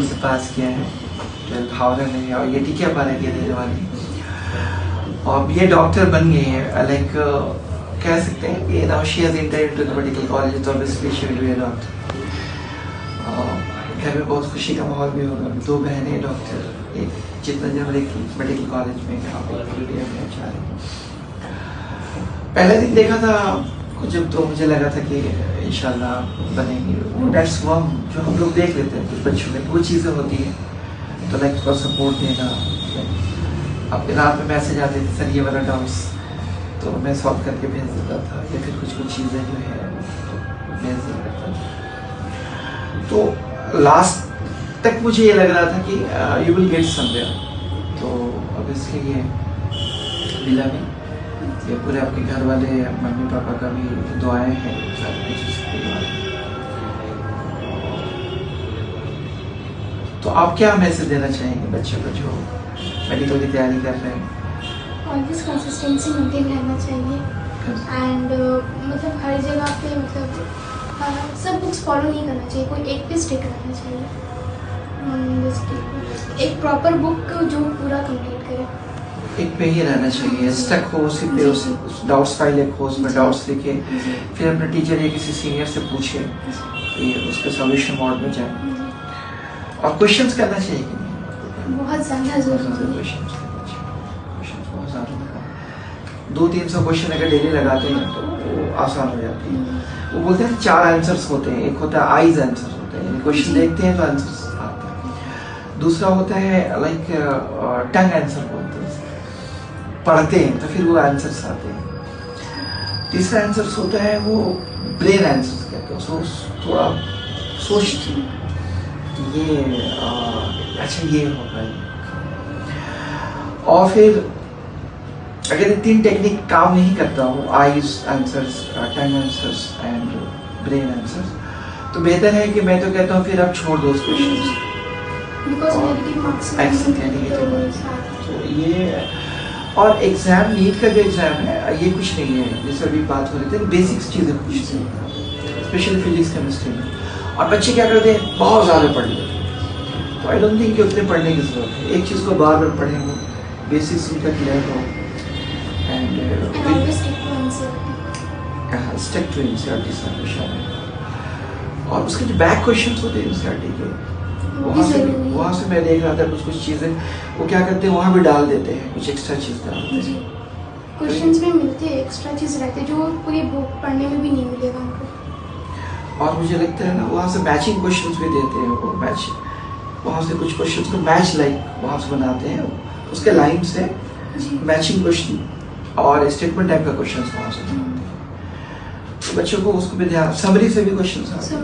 से पास किया है 12th हावड़ा में, और ये टीके पा रही है वाली, और ये डॉक्टर बन गई है। लाइक कह सकते हैं कि now she has entered into the medical college, तो obviously she will be a doctor. घर में बहुत खुशी का माहौल भी होगा। 2 बहनें डॉक्टर, एक चित्तरंजन मेडिकल कॉलेज में यहाँ पे। पहले दिन देखा था जब, तो मुझे लगा था कि इंशाल्लाह बनेंगे। दैट्स वन जो हम लोग देख लेते हैं कुछ बच्चों में, वो चीज़ें होती हैं। तो लाइक फॉर सपोर्ट देना, अब रात में मैसेज आते थे सर ये वाला डाउट्स, तो मैं सॉल्व करके भेज देता था, या फिर कुछ चीज़ें जो है भेज देता था। तो लास्ट तक मुझे ये लग रहा था कि यू विल गेट समवेयर। तो अब इसके लिए मिला नहीं, ये पूरे आपके घर वाले मम्मी पापा का भी दुआएं हैं, सारी कुछ तो आप क्या मैसेज देना चाहेंगे बच्चों को जो मेडिकल की तैयारी कर रहे हैं? ऑलवेज कंसिस्टेंसी मेंटेन रहना चाहिए, एंड मतलब हर जगह पे मतलब सब बुक्स फॉलो नहीं करना चाहिए, कोई एक पे स्टिक रहना चाहिए। एक प्रॉपर बुक जो पूरा कंप्लीट करे, एक पे ही रहना चाहिए, स्टक हो उसी पे, उस डाउट्स फाइल एक हो, उसमें डाउट्स लिखे, फिर अपने टीचर या किसी सीनियर से पूछे, फिर उसके सॉल्यूशन मोड में जाए, और क्वेश्चंस करना चाहिए कि नहीं? बहुत ज़्यादा ज़रूरी है। क्वेश्चंस बहुत ज़्यादा, 200-300 क्वेश्चन अगर डेली लगाते हैं तो वो आसान हो जाती है। वो बोलते हैं 4 आंसर्स होते हैं, एक होता है आइज आंसर होते हैं, यानी क्वेश्चन देखते हैं तो आंसर्स आते हैं। दूसरा होता है लाइक टंग आंसर बोलते हैं, पढ़ते हैं तो फिर वो आंसर्स आते हैं। तीसरा आंसर्स होता है वो ब्रेन आंसर्स कहते हैं, थोड़ा सोचते हैं ये अच्छा ये होगा। और फिर अगर ये 3 टेक्निक काम नहीं करता हो, eyes answers, tongue answers and brain answers, तो बेहतर है कि मैं तो कहता हूँ फिर आप छोड़ दो उस क्वेश्चन। तो ये और एग्जाम, नीट का जो एग्जाम है ये कुछ नहीं है, जैसे अभी बात हो रही थी बेसिक्स चीज़ें पूछते हैं, स्पेशली फिजिक्स केमिस्ट्री में, और बच्चे क्या करते हैं बहुत ज़्यादा पढ़ लेते हैं। तो आई डोंट थिंक कि उतने पढ़ने की जरूरत है, एक चीज़ को बार बार पढ़ेंगे, बेसिक्स उनका क्लियर हो, and stick to NCERT solution. और उसके जो बैक क्वेश्चंस होते हैं एनसीईआरटी के, वहाँ से मैं देख रहा था कुछ चीज़ें वो क्या करते हैं वहाँ भी डाल देते हैं, कुछ एक्स्ट्रा चीज़ डालते हैं। क्वेश्चंस में मिलते हैं, एक्स्ट्रा चीज़ रहते हैं जो पूरी बुक पढ़ने में भी नहीं मिलेगा हमको। और मुझे लगता है ना वहाँ से मैचिंग क्वेश्चंस भी देते हैं, वो मैच वहाँ से कुछ क्वेश्चंस को मैच लाइक वहाँ से बनाते हैं, उसके लाइन से मैचिंग क्वेश्चन और स्टेटमेंट टाइप का क्वेश्चंस वहाँ से बनाते हैं। तो बच्चों को उसको भी ध्यान, समरी से भी क्वेश्चंस आते हैं,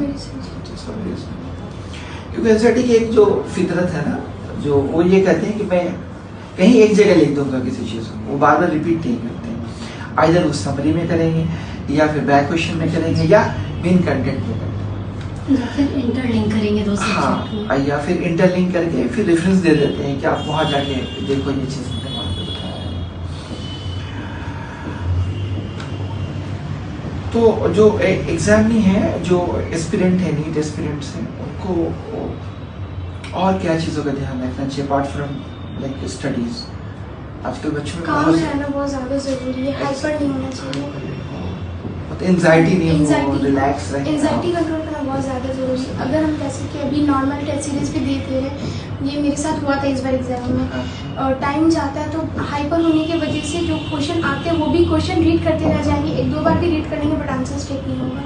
क्योंकि एनसीईआरटी की एक जो फितरत है ना, जो वो ये कहते हैं कि मैं कहीं एक जगह लिख दूंगा किसी चीज़ को, वो बार बार रिपीट नहीं करते हैं, आइदर उस समरी में करेंगे या फिर बैक क्वेश्चन में करेंगे या मेन कंटेंट में करेंगे, या फिर इंटरलिंक करेंगे दो सब्जेक्ट में। हाँ, या फिर इंटरलिंक करके फिर रेफरेंस दे देते हैं कि आप वहाँ जाके देखो ये चीज़ हमने वहाँ पे बताया है। तो जो एग्जामिनी है, जो एस्पिरेंट है, नीट एस्पिरेंट्स हैं, उनको और क्या चीज़ों का ध्यान रखना चाहिए अपार्ट फ्रॉम लाइक स्टडीज? आजकल बच्चों में काम रहना बहुत ज़्यादा ज़रूरी है, हाइपर नहीं होना चाहिए, एंजाइटी नहीं हो, रिलैक्स रहे। एंजाइटी कंट्रोल करना बहुत ज़्यादा ज़रूरी है। अगर हम जैसे कि अभी नॉर्मल टेस्ट सीरीज भी देते हैं, ये मेरे साथ हुआ था इस बार एग्जाम में, और टाइम जाता है तो हाइपर होने की वजह से जो क्वेश्चन आते हैं वो भी क्वेश्चन रीड करते रह जाएंगे, 1-2 बार भी रीड करेंगे बट आंसर स्टेक नहीं होगा,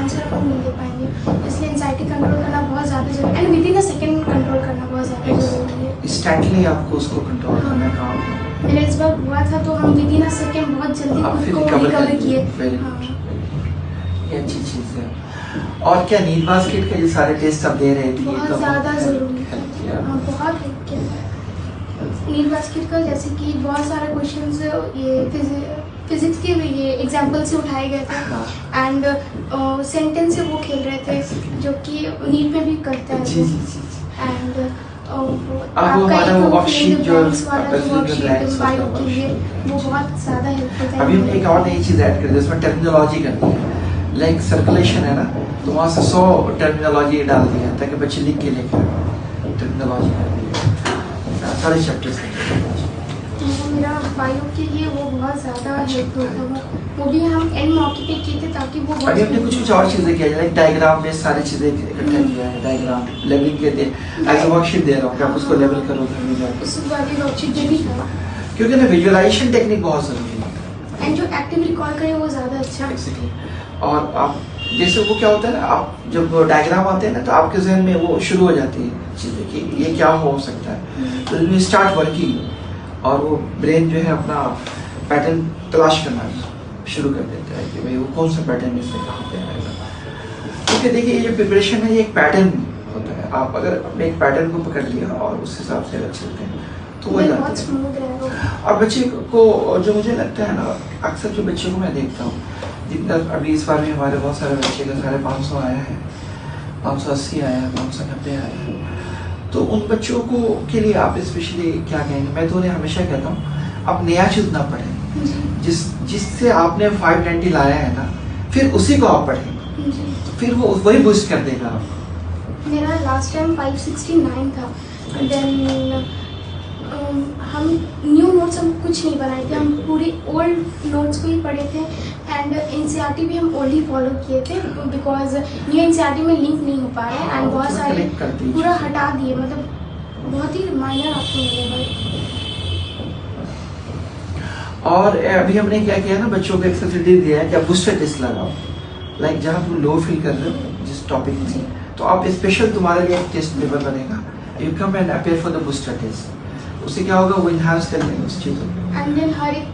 आंसर अपन नहीं दे पाएंगे। इसलिए एंजाइटी कंट्रोल करना बहुत ज़्यादा जरूरी है, and with in a second control करना बहुत ज़्यादा जरूरी है। इंस्टेंटली आपको उसको कंट्रोल करना है काम। मेरा इस बार हुआ था तो हम विद इन अ सेकेंड बहुत जल्दी खुद को रिकवर किए। अच्छी चीज़ है। और क्या नीट बास्केट के जो सारे टेस्ट आप दे रहे थे बहुत ज़्यादा ज़रूरी है, बहुत हेल्प किया नीट बास्केट का, जैसे कि बहुत सारे क्वेश्चंस ये फिजिक्स के ये एग्जाम्पल से उठाए गए थे, एंड सेंटेंस से वो खेल रहे थे जो कि नीट में भी करता है, एंड हमारा वो वर्कशीट जो वो बहुत ज़्यादा हेल्पफुल है। अभी हमने एक और नई चीज़ ऐड कर दी, उसमें टर्मिनोलॉजी करनी है, लाइक सर्कुलेशन है ना, तो वहाँ से 100 टर्मिनोलॉजी डाल दिया ताकि बच्चे लिख के लेकर लॉज है, सारे चैप्टर्स तो मेरा बायो के लिए वो बहुत ज़्यादा हेल्पफुल था। वो भी हम एंड मौके पे किए थे ताकि वो अभी हमने कुछ और चीज़ें किया है, डायग्राम में सारी चीज़ें इकट्ठा किया है, डायग्राम लेवलिंग के थे, एज वर्कशीट दे रहा हूँ कि आप उसको लेवल करो घर में जाकर, उस वाली वर्कशीट भी था। क्योंकि ना विजुअलाइजेशन टेक्निक बहुत ज़रूरी है एंड जो एक्टिव रिकॉल करे वो ज़्यादा अच्छा। बेसिकली। और आप जैसे वो क्या होता है ना, आप जब डायग्राम आते हैं ना तो आपके जहन में वो शुरू हो जाती है चीज़ें कि ये क्या हो सकता है, तो यू स्टार्ट वर्किंग और वो ब्रेन जो है अपना पैटर्न तलाश करना शुरू कर देता है कि भाई वो कौन सा पैटर्न इसमें कहाँ पे आएगा। क्योंकि देखिए ये जो प्रिपरेशन है ये एक पैटर्न होता है, आप अगर अपने एक पैटर्न को पकड़ लिया और उस हिसाब से अगर चलते हैं तो वो बहुत जाते हैं। स्मूथ रहेगा। और बच्चे को जो मुझे लगता है ना, अक्सर जो बच्चों को मैं देखता हूँ, जितना अभी इस बार में हमारे बहुत सारे बच्चे का 550 आया है, 580 आया है, 590 आया है, तो उन बच्चों को के लिए आप स्पेशली क्या कहेंगे? मैं तो उन्हें हमेशा कहता हूँ आप नया चीज़ ना पढ़ें, जिससे आपने 590 लाया है ना, फिर उसी को आप पढ़ें, तो फिर वो वही बूस्ट कर देगा आपको। मेरा लास्ट टाइम 569 था। देन हम न्यू नोट्स हम कुछ नहीं बनाए थे, हम पूरे ओल्ड नोट्स को ही पढ़े थे। एंड एनसीईआरटी भी हम ओल्ड ही फॉलो किए थे बिकॉज न्यू एनसीईआरटी में लिंक नहीं हो पा रहे हैं एंड बहुत सारे पूरा हटा दिए, मतलब बहुत ही माइनर आपको मिलेगा। और अभी हमने क्या किया ना, बच्चों को एक्सरसाइज दिया है कि आप बूस्टर टेस्ट लगाओ, लाइक जहाँ तुम लो फील कर रहे हो जिस टॉपिक में, तो आप स्पेशल तुम्हारे लिए एक टेस्ट पेपर बनेगा, you come and appear for the booster test. उससे क्या होगा, वो इन्हांस कर लेंगे उस चीज़ को। एंड देन हर एक